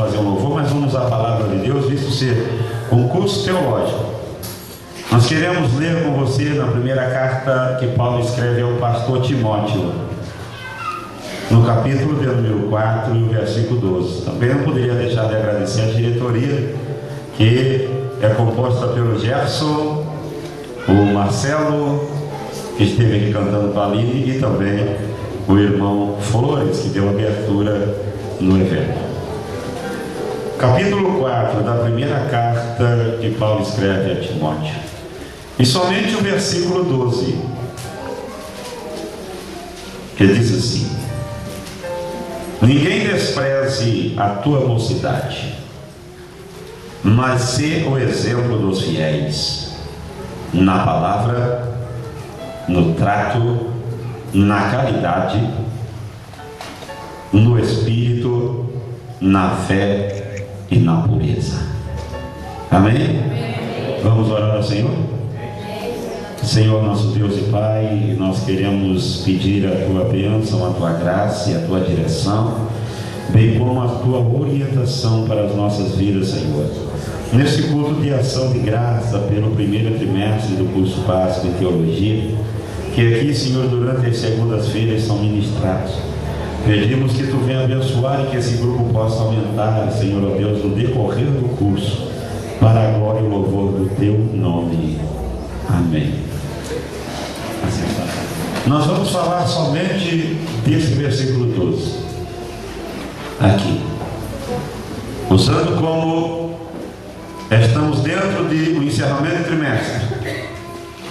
fazer um louvor, mas vamos à palavra de Deus, visto ser um curso teológico. Nós queremos ler com você na primeira carta que Paulo escreve ao pastor Timóteo, no capítulo de número 4, versículo 12. Também não poderia deixar de agradecer a diretoria, que é composta pelo Gerson, o Marcelo, que esteve aqui cantando para a Aline, e também o irmão Flores, que deu abertura no evento. Capítulo 4 da primeira carta que Paulo escreve a Timóteo, e somente o versículo 12, que diz assim: ninguém despreze a tua mocidade, mas sê o exemplo dos fiéis, na palavra, no trato, na caridade, no espírito, na fé e na pureza. Amém? Vamos orar ao Senhor? Senhor, nosso Deus e Pai, nós queremos pedir a Tua bênção, a Tua graça e a Tua direção, bem como a Tua orientação para as nossas vidas, Senhor. Neste culto de ação de graça pelo primeiro trimestre do curso básico em Teologia, que aqui, Senhor, durante as segundas-feiras são ministrados, pedimos que Tu venha abençoar e que esse grupo possa aumentar, Senhor, ó Deus, no decorrer do curso, para a glória e o louvor do Teu nome. Amém. Nós vamos falar somente desse versículo 12 aqui, usando como estamos dentro do encerramento do trimestre,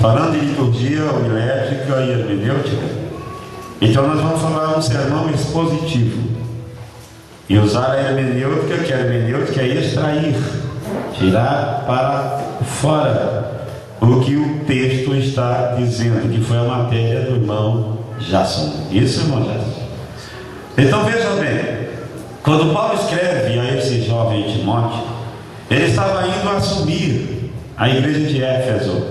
falando de liturgia, homilética e hermenêutica. Então nós vamos falar um sermão expositivo e usar a hermenêutica, que a hermenêutica é extrair, tirar para fora o que o texto está dizendo, que foi a matéria do irmão Jason. Isso, irmão Jason? Então veja bem, quando Paulo escreve a esse jovem Timóteo, ele estava indo assumir a igreja de Éfeso,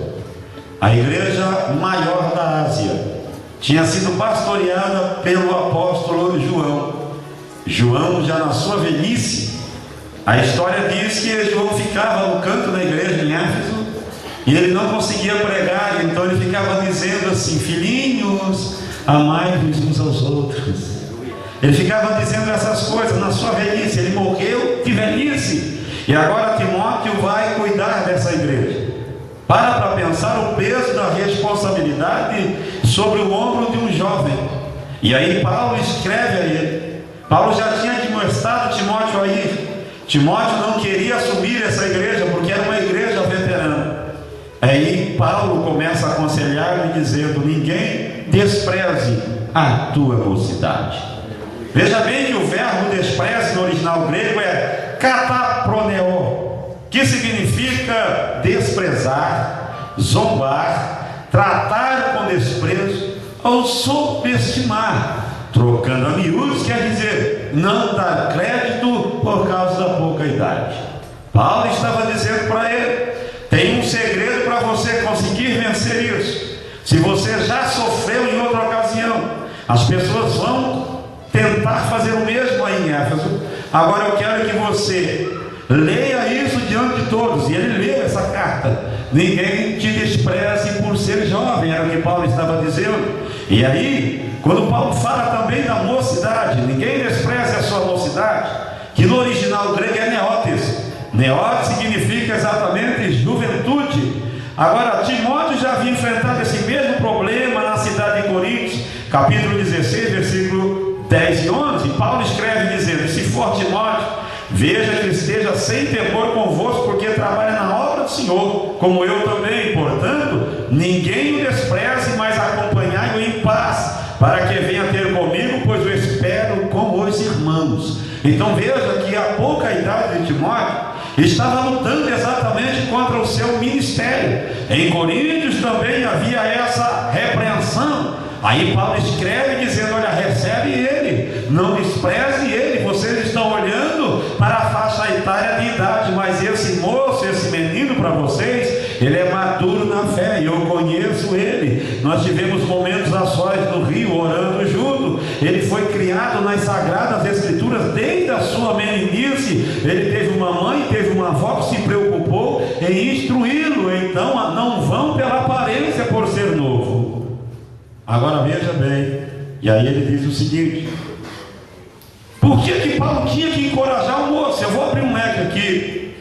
a igreja maior da Ásia. Tinha sido pastoreada pelo apóstolo João. João, já na sua velhice, a história diz que João ficava no canto da igreja em Éfeso, e ele não conseguia pregar, então ele ficava dizendo assim: filhinhos, amai-vos uns aos outros. Ele ficava dizendo essas coisas na sua velhice. Ele morreu de velhice, e agora Timóteo vai cuidar dessa igreja. Para pensar o peso da responsabilidade sobre o ombro de um jovem. E aí Paulo escreve a ele. Paulo já tinha admoestado Timóteo a ir. Timóteo não queria assumir essa igreja porque era uma igreja veterana. Aí Paulo começa a aconselhar-lhe dizendo: ninguém despreze a tua mocidade. Veja bem que o verbo despreze no original grego é kataproneo, que significa desprezar, zombar, tratar com desprezo ou subestimar. Trocando a miúdos, quer dizer não dar crédito por causa da pouca idade. Paulo estava dizendo para ele: tem um segredo para você conseguir vencer isso. Se você já sofreu em outra ocasião, as pessoas vão tentar fazer o mesmo aí em Éfeso. Agora eu quero que você leia isso diante de todos. E ele leu essa carta: ninguém te despreze por ser jovem, era o que Paulo estava dizendo. E aí, quando Paulo fala também da mocidade, ninguém despreze a sua mocidade, que no original grego é neotes. Neotes significa exatamente juventude. Agora, Timóteo já havia enfrentado esse mesmo problema na cidade de Coríntios, capítulo 16, versículo 10 e 11. Paulo escreve dizendo: se for Timóteo, veja que esteja sem temor convosco, porque trabalha na obra do Senhor, como eu também. Portanto, ninguém o despreze, mas acompanhai-o em paz, para que venha ter comigo, pois eu espero com os irmãos. Então veja que a pouca idade de Timóteo estava lutando exatamente contra o seu ministério. Em Coríntios também havia essa repreensão. Aí Paulo escreve dizendo: olha, recebe ele, não despreze ele. Vocês estão olhando para a faixa etária de idade, mas esse moço, esse menino para vocês, ele é maduro na fé, e eu conheço ele. Nós tivemos momentos a sós no Rio, orando junto. Ele foi criado nas Sagradas Escrituras desde a sua meninice, ele teve uma mãe, teve uma avó que se preocupou em instruí-lo. Então não vão pela aparência por ser novo. Agora veja bem, e aí ele diz o seguinte: por que Paulo tinha que encorajar o moço? Eu vou abrir um leque aqui,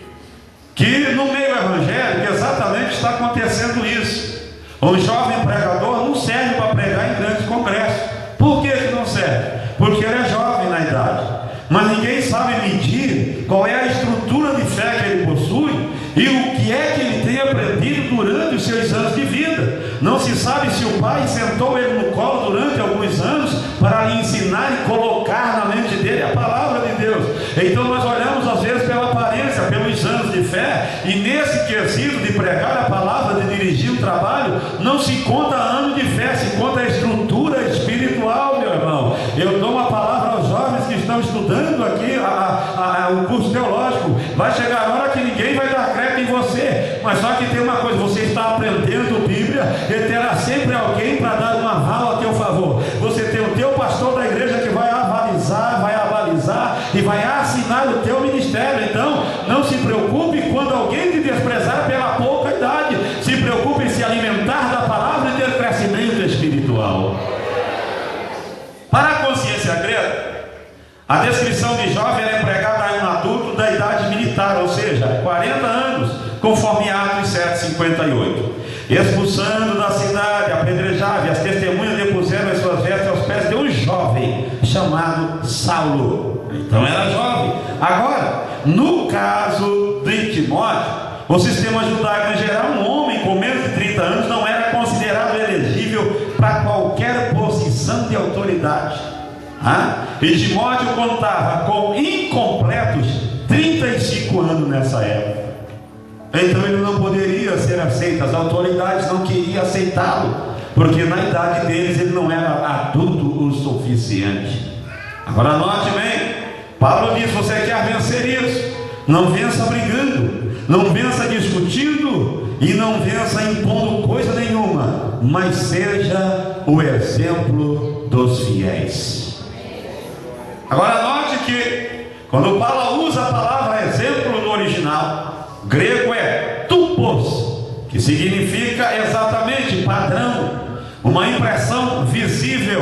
que no meio evangélico exatamente está acontecendo isso. Um jovem pregador não serve para pregar em grandes congressos. Por que não serve? Porque ele é jovem na idade, mas ninguém sabe medir qual é a estrutura de fé que ele possui e o que é que ele tem aprendido durante os seus anos de vida. Não se sabe se o pai sentou ele no colo durante alguns anos para lhe ensinar e colocar na mente dele a palavra de Deus. Então nós olhamos às vezes pela aparência, pelos anos de fé, e nesse quesito de pregar a palavra, de dirigir o trabalho, não se conta ano de fé, se conta a estrutura espiritual, meu irmão. Eu dou uma palavra aos jovens que estão estudando aqui o curso teológico. Vai chegar a hora que ninguém vai dar crédito em você, mas só que tem uma coisa: você está aprendendo Bíblia, e terá sempre alguém para dar uma aval a teu favor. Você tem o teu pastor da igreja que vai avalizar e vai assinar o teu ministério. Então não se preocupe quando alguém te desprezar pela pouca idade. Se preocupe em se alimentar da palavra e ter crescimento espiritual. Para a consciência grega, a descrição de jovem era empregada a um adulto da idade militar, ou seja, 40 anos, conforme Atos 7:58. Expulsando da cidade, apedrejava, e as testemunhas depuseram as suas vestes aos pés de um jovem chamado Saulo. Então era jovem. Agora, no caso de Timóteo, o sistema judaico em geral, um homem com menos de 30 anos não era considerado elegível para qualquer posição de autoridade. E Timóteo contava com incompletos 35 anos nessa época. Então ele não poderia ser aceito, as autoridades não queriam aceitá-lo, porque na idade deles ele não era adulto o suficiente. Agora note bem, Paulo diz: você quer vencer isso? Não vença brigando, não vença discutindo e não vença impondo coisa nenhuma, mas seja o exemplo dos fiéis. Agora note que quando Paulo usa a palavra exemplo no original grego é tupos, que significa exatamente padrão, uma impressão visível,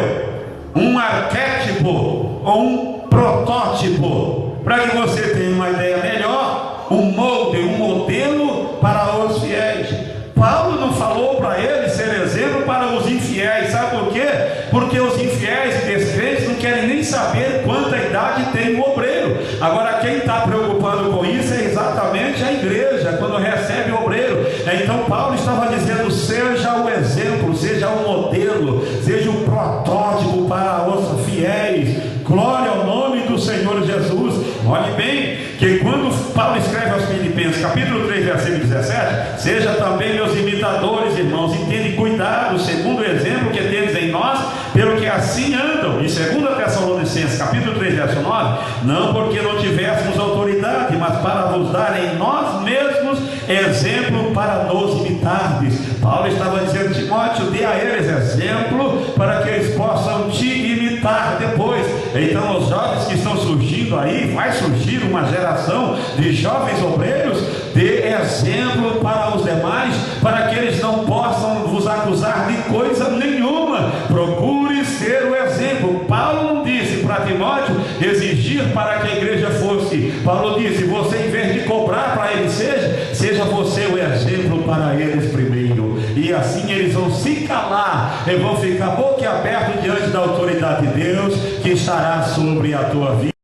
um arquétipo ou um protótipo. Para que você tenha uma ideia melhor, um molde, um modelo para os fiéis. Paulo não falou para ele ser exemplo para os infiéis. Sabe por quê? Porque os infiéis e descrentes não querem nem saber quanta idade tem o obreiro. Agora quem está preocupado com isso é exatamente a igreja, quando recebe o obreiro. Então Paulo estava dizendo: seja o exemplo, seja o modelo, seja o protótipo para os fiéis. Glória ao nome do Senhor Jesus. Olhe bem que quando Paulo escreve aos Filipenses, capítulo 3, versículo 17: seja também meus imitadores, irmãos, e tende cuidado, segundo o exemplo que tendes em nós, pelo que assim andam. Em 2 Tessalonicenses, capítulo 3, verso 9: não porque não tivéssemos autoridade, mas para vos dar em nós mesmos exemplo para nos imitardes. Paulo estava dizendo: Timóteo, dê a eles exemplo para que eles possam te imitar depois. Então os jovens que estão surgindo aí, vai surgir uma geração de jovens obreiros, dê exemplo para os demais, para que eles não possam vos acusar de coisa nenhuma. Procure ser o exemplo. Paulo não disse para Timóteo exigir para que a igreja fosse. Paulo disse: você, em vez de cobrar para ele, seja você o exemplo para eles primeiro, e assim eles vão se calar e vão ficar boquiabertos diante da autoridade de Deus que estará sobre a tua vida.